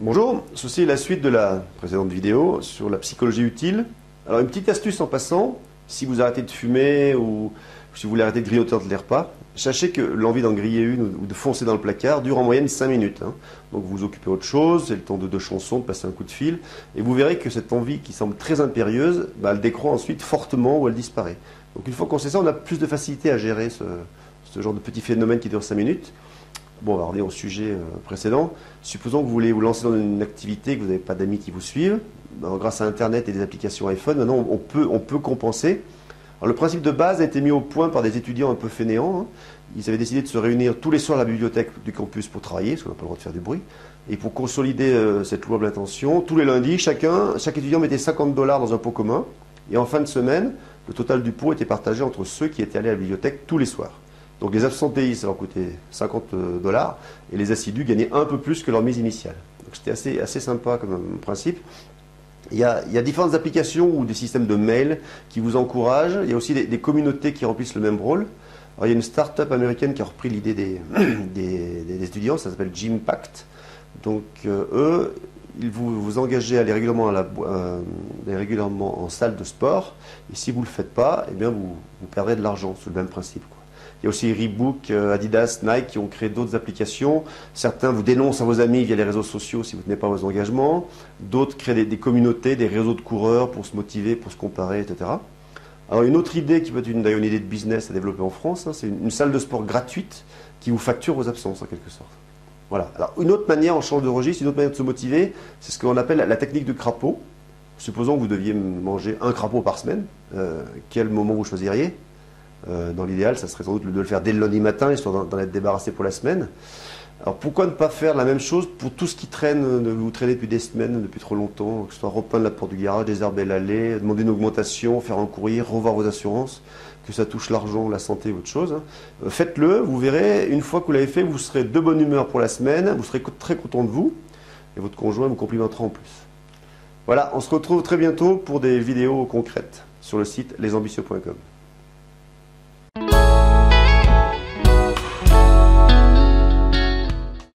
Bonjour, ceci est la suite de la précédente vidéo sur la psychologie utile. Alors une petite astuce en passant, si vous arrêtez de fumer ou si vous voulez arrêter de grignoter entre les repas, sachez que l'envie d'en griller une ou de foncer dans le placard dure en moyenne 5 minutes. Donc vous vous occupez autre chose, c'est le temps de 2 chansons, de passer un coup de fil, et vous verrez que cette envie qui semble très impérieuse, elle décroît ensuite fortement ou elle disparaît. Donc une fois qu'on sait ça, on a plus de facilité à gérer ce genre de petit phénomène qui dure 5 minutes. Bon, on va revenir au sujet précédent. Supposons que vous voulez vous lancer dans une activité, que vous n'avez pas d'amis qui vous suivent. Alors, grâce à Internet et des applications iPhone, maintenant on peut compenser. Alors, le principe de base a été mis au point par des étudiants un peu fainéants. Ils avaient décidé de se réunir tous les soirs à la bibliothèque du campus pour travailler, parce qu'on n'a pas le droit de faire du bruit. Et pour consolider cette louable intention, tous les lundis, chaque étudiant mettait $50 dans un pot commun. Et en fin de semaine, le total du pot était partagé entre ceux qui étaient allés à la bibliothèque tous les soirs. Donc les absentéistes, ça leur coûtait $50 et les assidus gagnaient un peu plus que leur mise initiale. Donc c'était assez sympa comme principe. Il y a différentes applications ou des systèmes de mail qui vous encouragent. Il y a aussi des communautés qui remplissent le même rôle. Alors, il y a une start-up américaine qui a repris l'idée des étudiants, ça s'appelle Gympact. Donc eux, ils vous engagez à aller régulièrement, régulièrement en salle de sport. Et si vous ne le faites pas, eh bien vous perdrez de l'argent, c'est le même principe, quoi. Il y a aussi Reebok, Adidas, Nike qui ont créé d'autres applications. Certains vous dénoncent à vos amis via les réseaux sociaux si vous ne tenez pas vos engagements. D'autres créent des communautés, des réseaux de coureurs pour se motiver, pour se comparer, etc. Alors une autre idée qui peut être d'ailleurs une idée de business à développer en France, c'est une salle de sport gratuite qui vous facture vos absences en quelque sorte. Voilà. Alors une autre manière, on change de registre, une autre manière de se motiver, c'est ce qu'on appelle la technique du crapaud. Supposons que vous deviez manger un crapaud par semaine. Quel moment vous choisiriez ? Dans l'idéal, ça serait sans doute de le faire dès le lundi matin, histoire d'en être débarrassé pour la semaine. Alors pourquoi ne pas faire la même chose pour tout ce qui traîne, vous traînez depuis des semaines, depuis trop longtemps, que ce soit repeindre la porte du garage, désherber l'allée, demander une augmentation, faire un courrier, revoir vos assurances, que ça touche l'argent, la santé ou autre chose. Faites-le, vous verrez, une fois que vous l'avez fait, vous serez de bonne humeur pour la semaine, vous serez très content de vous, et votre conjoint vous complimentera en plus. Voilà, on se retrouve très bientôt pour des vidéos concrètes sur le site lesambitieux.com.